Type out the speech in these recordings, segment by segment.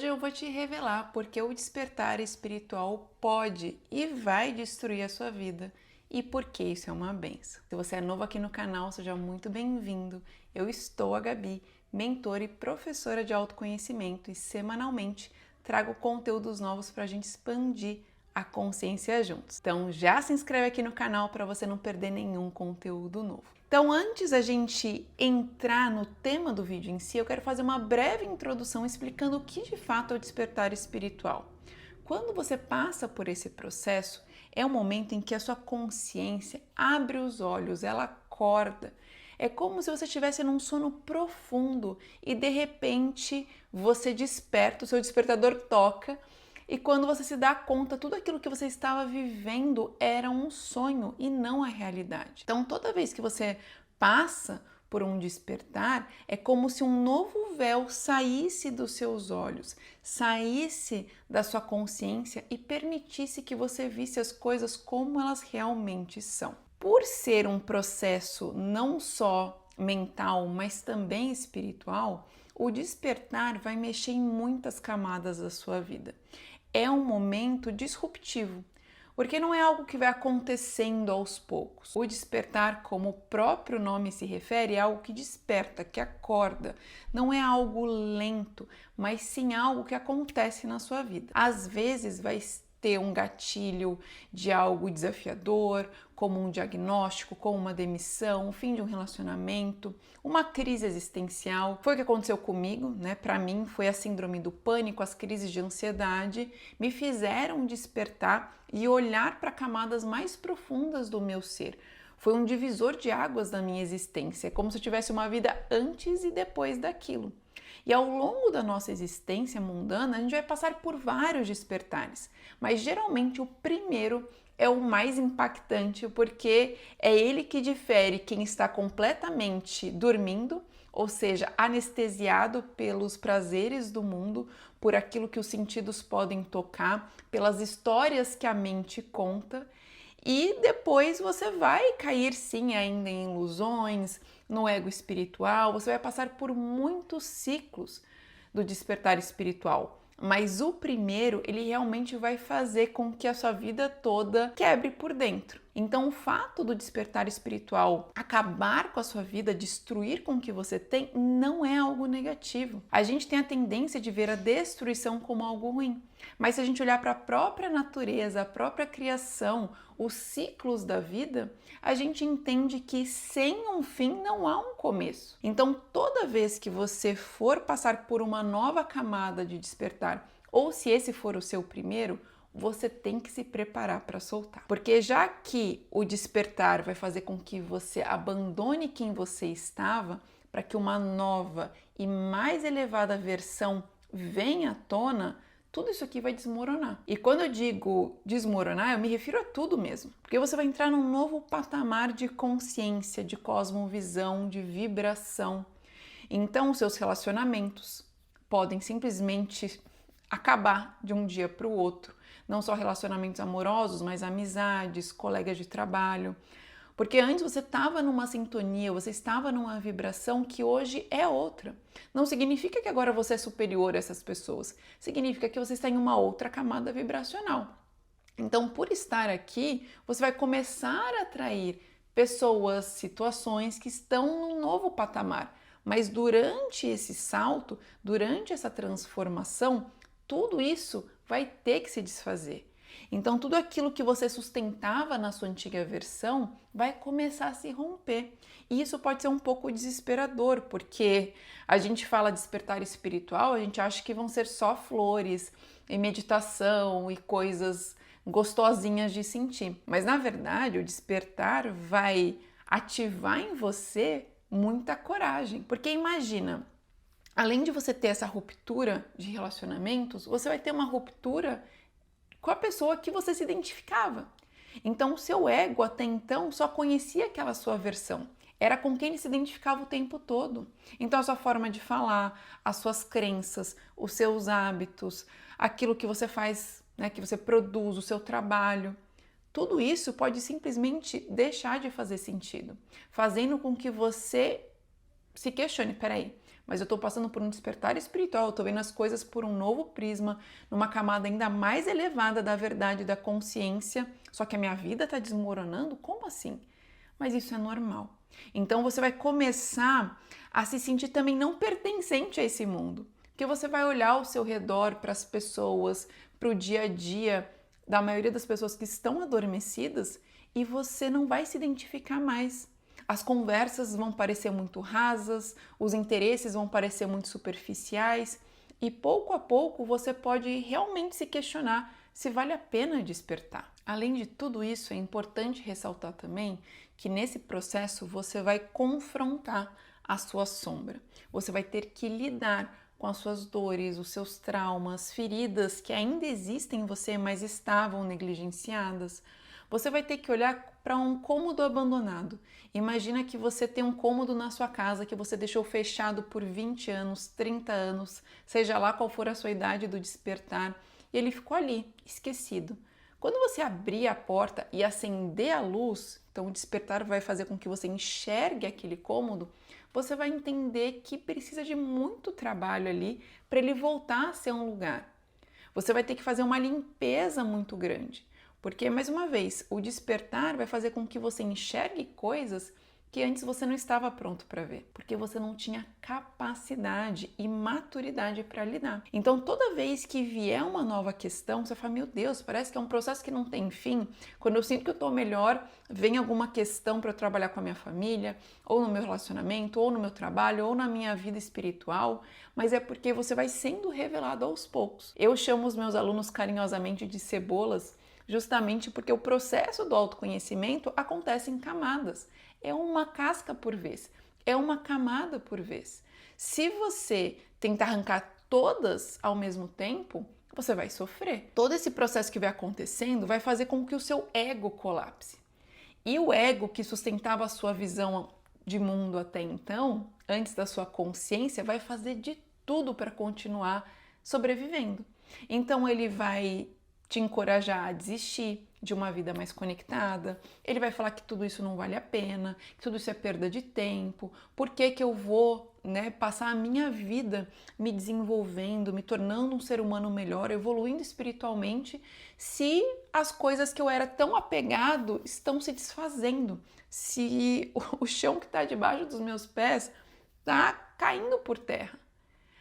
hoje eu vou te revelar porque o despertar espiritual pode e vai destruir a sua vida e por que isso é uma benção. Se você é novo aqui no canal, seja muito bem-vindo. Eu estou a Gabi, mentora e professora de autoconhecimento e semanalmente trago conteúdos novos para a gente expandir a consciência juntos. Então já se inscreve aqui no canal para você não perder nenhum conteúdo novo. Então, antes da gente entrar no tema do vídeo em si, eu quero fazer uma breve introdução explicando o que de fato é o despertar espiritual. Quando você passa por esse processo, é um momento em que a sua consciência abre os olhos, ela acorda. É como se você estivesse num sono profundo e de repente você desperta, o seu despertador toca. E quando você se dá conta, tudo aquilo que você estava vivendo era um sonho e não a realidade. Então, toda vez que você passa por um despertar, é como se um novo véu saísse dos seus olhos, saísse da sua consciência e permitisse que você visse as coisas como elas realmente são. Por ser um processo não só mental, mas também espiritual, o despertar vai mexer em muitas camadas da sua vida. É um momento disruptivo, porque não é algo que vai acontecendo aos poucos. O despertar, como o próprio nome se refere, é algo que desperta, que acorda. Não é algo lento, mas sim algo que acontece na sua vida. Às vezes vai ter um gatilho de algo desafiador, como um diagnóstico, como uma demissão, o fim de um relacionamento, uma crise existencial. Foi o que aconteceu comigo, né? Para mim foi a síndrome do pânico, as crises de ansiedade me fizeram despertar e olhar para camadas mais profundas do meu ser. Foi um divisor de águas da minha existência, é como se eu tivesse uma vida antes e depois daquilo. E ao longo da nossa existência mundana, a gente vai passar por vários despertares, mas geralmente o primeiro é o mais impactante, porque é ele que difere quem está completamente dormindo, ou seja, anestesiado pelos prazeres do mundo, por aquilo que os sentidos podem tocar, pelas histórias que a mente conta. E depois você vai cair sim ainda em ilusões, no ego espiritual, você vai passar por muitos ciclos do despertar espiritual. Mas o primeiro, ele realmente vai fazer com que a sua vida toda quebre por dentro. Então, o fato do despertar espiritual acabar com a sua vida, destruir com o que você tem, não é algo negativo. A gente tem a tendência de ver a destruição como algo ruim. Mas se a gente olhar para a própria natureza, a própria criação, os ciclos da vida, a gente entende que sem um fim não há um começo. Então, toda vez que você for passar por uma nova camada de despertar, ou se esse for o seu primeiro, você tem que se preparar para soltar. Porque já que o despertar vai fazer com que você abandone quem você estava, para que uma nova e mais elevada versão venha à tona, tudo isso aqui vai desmoronar. E quando eu digo desmoronar, eu me refiro a tudo mesmo. Porque você vai entrar num novo patamar de consciência, de cosmovisão, de vibração. Então, os seus relacionamentos podem simplesmente acabar de um dia para o outro. Não só relacionamentos amorosos, mas amizades, colegas de trabalho. Porque antes você estava numa sintonia, você estava numa vibração que hoje é outra. Não significa que agora você é superior a essas pessoas. Significa que você está em uma outra camada vibracional. Então, por estar aqui, você vai começar a atrair pessoas, situações que estão num novo patamar. Mas durante esse salto, durante essa transformação, tudo isso vai ter que se desfazer. Então, tudo aquilo que você sustentava na sua antiga versão vai começar a se romper. E isso pode ser um pouco desesperador, porque a gente fala despertar espiritual, a gente acha que vão ser só flores e meditação e coisas gostosinhas de sentir. Mas, na verdade, o despertar vai ativar em você muita coragem. Porque imagina, além de você ter essa ruptura de relacionamentos, você vai ter uma ruptura com a pessoa que você se identificava. Então, o seu ego até então só conhecia aquela sua versão. Era com quem ele se identificava o tempo todo. Então, a sua forma de falar, as suas crenças, os seus hábitos, aquilo que você faz, né, que você produz, o seu trabalho, tudo isso pode simplesmente deixar de fazer sentido, fazendo com que você se questione, peraí, mas eu estou passando por um despertar espiritual, eu estou vendo as coisas por um novo prisma, numa camada ainda mais elevada da verdade, da consciência, só que a minha vida está desmoronando? Como assim? Mas isso é normal. Então você vai começar a se sentir também não pertencente a esse mundo, porque você vai olhar ao seu redor para as pessoas, para o dia a dia da maioria das pessoas que estão adormecidas e você não vai se identificar mais. As conversas vão parecer muito rasas, os interesses vão parecer muito superficiais e pouco a pouco você pode realmente se questionar se vale a pena despertar. Além de tudo isso, é importante ressaltar também que nesse processo você vai confrontar a sua sombra. Você vai ter que lidar com as suas dores, os seus traumas, feridas que ainda existem em você, mas estavam negligenciadas. Você vai ter que olhar para um cômodo abandonado. Imagina que você tem um cômodo na sua casa que você deixou fechado por 20 anos, 30 anos, seja lá qual for a sua idade do despertar, e ele ficou ali, esquecido. Quando você abrir a porta e acender a luz, então o despertar vai fazer com que você enxergue aquele cômodo, você vai entender que precisa de muito trabalho ali para ele voltar a ser um lugar. Você vai ter que fazer uma limpeza muito grande, porque, mais uma vez, o despertar vai fazer com que você enxergue coisas que antes você não estava pronto para ver, porque você não tinha capacidade e maturidade para lidar. Então, toda vez que vier uma nova questão, você fala, meu Deus, parece que é um processo que não tem fim. Quando eu sinto que eu estou melhor, vem alguma questão para eu trabalhar com a minha família, ou no meu relacionamento, ou no meu trabalho, ou na minha vida espiritual, mas é porque você vai sendo revelado aos poucos. Eu chamo os meus alunos carinhosamente de cebolas, justamente porque o processo do autoconhecimento acontece em camadas. É uma casca por vez, é uma camada por vez. Se você tentar arrancar todas ao mesmo tempo, você vai sofrer. Todo esse processo que vai acontecendo vai fazer com que o seu ego colapse. E o ego que sustentava a sua visão de mundo até então, antes da sua consciência, vai fazer de tudo para continuar sobrevivendo. Então ele vai te encorajar a desistir de uma vida mais conectada, ele vai falar que tudo isso não vale a pena, que tudo isso é perda de tempo, por que eu vou passar a minha vida me desenvolvendo, me tornando um ser humano melhor, evoluindo espiritualmente, se as coisas que eu era tão apegado estão se desfazendo, se o chão que está debaixo dos meus pés está caindo por terra.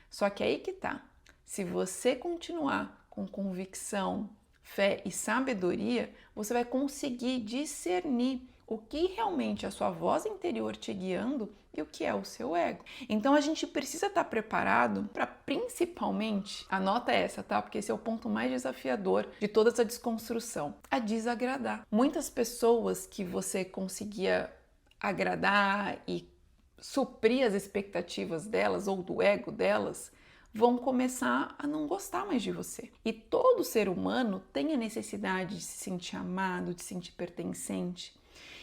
Só que aí que tá, se você continuar com convicção, fé e sabedoria, você vai conseguir discernir o que realmente é a sua voz interior te guiando e o que é o seu ego. Então a gente precisa estar preparado para, principalmente, anota essa, tá? Porque esse é o ponto mais desafiador de toda essa desconstrução, a desagradar. Muitas pessoas que você conseguia agradar e suprir as expectativas delas ou do ego delas, vão começar a não gostar mais de você. E todo ser humano tem a necessidade de se sentir amado, de se sentir pertencente.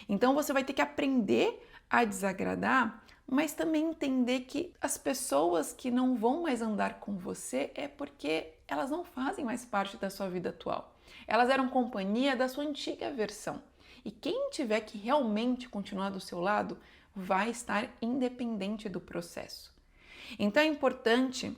Então você vai ter que aprender a desagradar, mas também entender que as pessoas que não vão mais andar com você é porque elas não fazem mais parte da sua vida atual. Elas eram companhia da sua antiga versão. E quem tiver que realmente continuar do seu lado vai estar independente do processo. Então é importante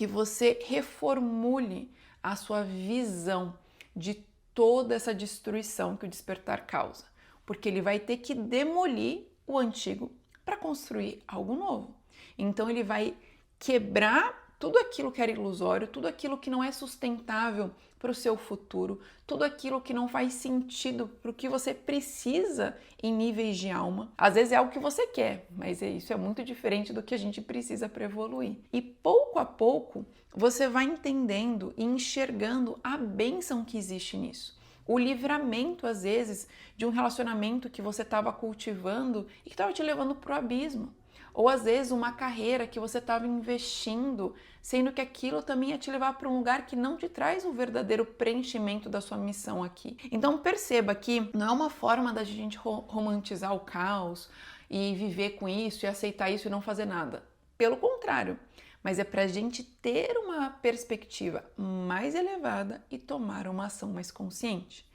que você reformule a sua visão de toda essa destruição que o despertar causa, porque ele vai ter que demolir o antigo para construir algo novo. Então ele vai quebrar tudo aquilo que era ilusório, tudo aquilo que não é sustentável para o seu futuro, tudo aquilo que não faz sentido para o que você precisa em níveis de alma. Às vezes é algo que você quer, mas isso é muito diferente do que a gente precisa para evoluir. E pouco a pouco você vai entendendo e enxergando a bênção que existe nisso. O livramento, às vezes, de um relacionamento que você estava cultivando e que estava te levando para o abismo. Ou às vezes uma carreira que você estava investindo, sendo que aquilo também ia te levar para um lugar que não te traz o verdadeiro preenchimento da sua missão aqui. Então perceba que não é uma forma da gente romantizar o caos e viver com isso e aceitar isso e não fazer nada. Pelo contrário, mas é para a gente ter uma perspectiva mais elevada e tomar uma ação mais consciente.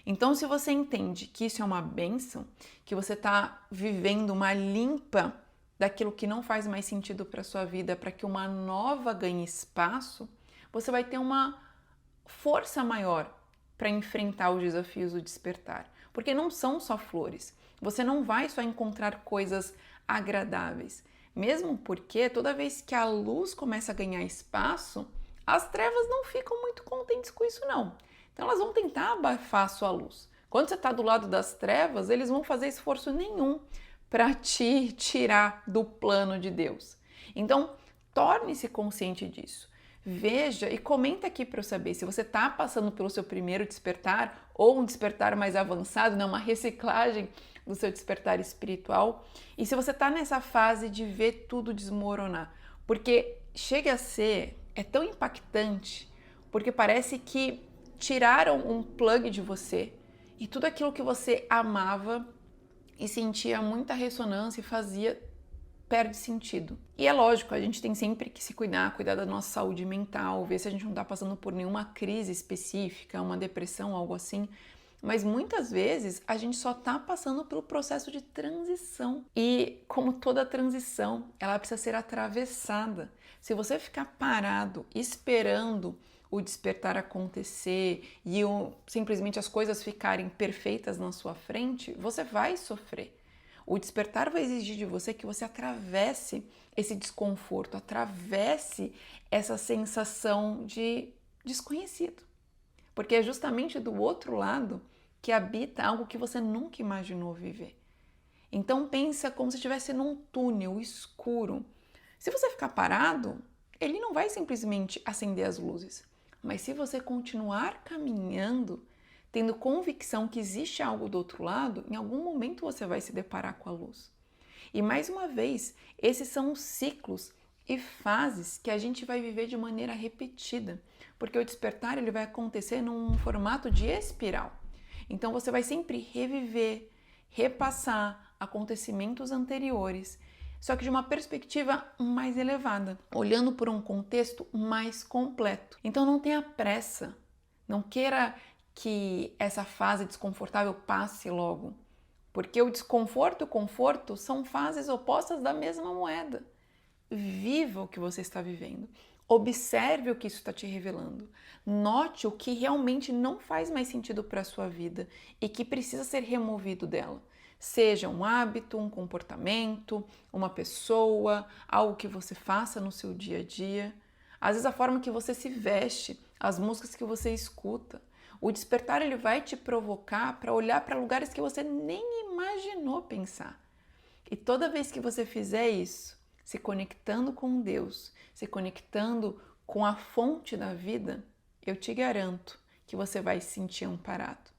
Então, se você entende que isso é uma bênção, que você está vivendo uma limpa daquilo que não faz mais sentido para sua vida, para que uma nova ganhe espaço, você vai ter uma força maior para enfrentar os desafios do despertar. Porque não são só flores. Você não vai só encontrar coisas agradáveis. Mesmo porque toda vez que a luz começa a ganhar espaço, as trevas não ficam muito contentes com isso não. Então elas vão tentar abafar a sua luz. Quando você está do lado das trevas, eles vão fazer esforço nenhum para te tirar do plano de Deus. Então, torne-se consciente disso. Veja e comenta aqui para eu saber se você está passando pelo seu primeiro despertar ou um despertar mais avançado, né, uma reciclagem do seu despertar espiritual, e se você está nessa fase de ver tudo desmoronar, porque chega a ser, é tão impactante, porque parece que tiraram um plug de você e tudo aquilo que você amava e sentia muita ressonância e fazia perde sentido. E é lógico, a gente tem sempre que se cuidar da nossa saúde mental, ver se a gente não está passando por nenhuma crise específica, uma depressão, algo assim. Mas muitas vezes a gente só está passando pelo processo de transição. E como toda transição, ela precisa ser atravessada. Se você ficar parado esperando o despertar acontecer e simplesmente as coisas ficarem perfeitas na sua frente, você vai sofrer. O despertar vai exigir de você que você atravesse esse desconforto, atravesse essa sensação de desconhecido. Porque é justamente do outro lado que habita algo que você nunca imaginou viver. Então pensa como se estivesse num túnel escuro. Se você ficar parado, ele não vai simplesmente acender as luzes. Mas se você continuar caminhando, tendo convicção que existe algo do outro lado, em algum momento você vai se deparar com a luz. E mais uma vez, esses são os ciclos e fases que a gente vai viver de maneira repetida, porque o despertar ele vai acontecer num formato de espiral. Então você vai sempre reviver, repassar acontecimentos anteriores, só que de uma perspectiva mais elevada, olhando por um contexto mais completo. Então não tenha pressa, não queira que essa fase desconfortável passe logo, porque o desconforto e o conforto são fases opostas da mesma moeda. Viva o que você está vivendo, observe o que isso está te revelando, note o que realmente não faz mais sentido para a sua vida e que precisa ser removido dela. Seja um hábito, um comportamento, uma pessoa, algo que você faça no seu dia a dia. Às vezes a forma que você se veste, as músicas que você escuta. O despertar ele vai te provocar para olhar para lugares que você nem imaginou pensar. E toda vez que você fizer isso, se conectando com Deus, se conectando com a fonte da vida, eu te garanto que você vai se sentir amparado.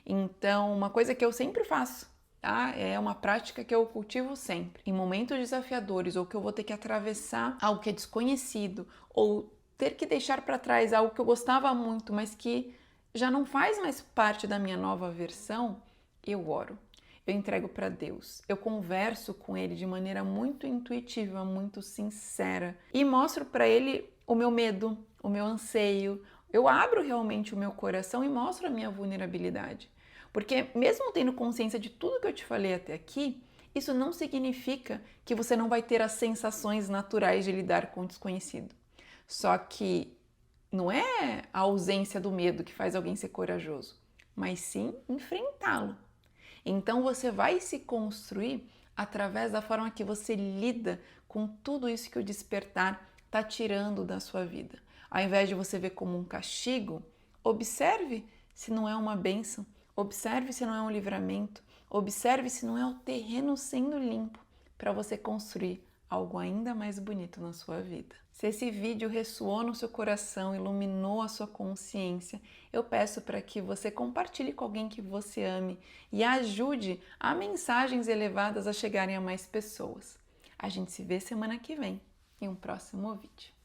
Então, uma coisa que eu sempre faço, tá? É uma prática que eu cultivo sempre. Em momentos desafiadores ou que eu vou ter que atravessar algo que é desconhecido ou ter que deixar para trás algo que eu gostava muito, mas que já não faz mais parte da minha nova versão, eu oro. Eu entrego para Deus, eu converso com Ele de maneira muito intuitiva, muito sincera e mostro para Ele o meu medo, o meu anseio. Eu abro realmente o meu coração e mostro a minha vulnerabilidade. Porque mesmo tendo consciência de tudo que eu te falei até aqui, isso não significa que você não vai ter as sensações naturais de lidar com o desconhecido. Só que não é a ausência do medo que faz alguém ser corajoso, mas sim enfrentá-lo. Então você vai se construir através da forma que você lida com tudo isso que o despertar está tirando da sua vida. Ao invés de você ver como um castigo, observe se não é uma bênção, observe se não é um livramento, observe se não é o terreno sendo limpo para você construir algo ainda mais bonito na sua vida. Se esse vídeo ressoou no seu coração, iluminou a sua consciência, eu peço para que você compartilhe com alguém que você ame e ajude a mensagens elevadas a chegarem a mais pessoas. A gente se vê semana que vem em um próximo vídeo.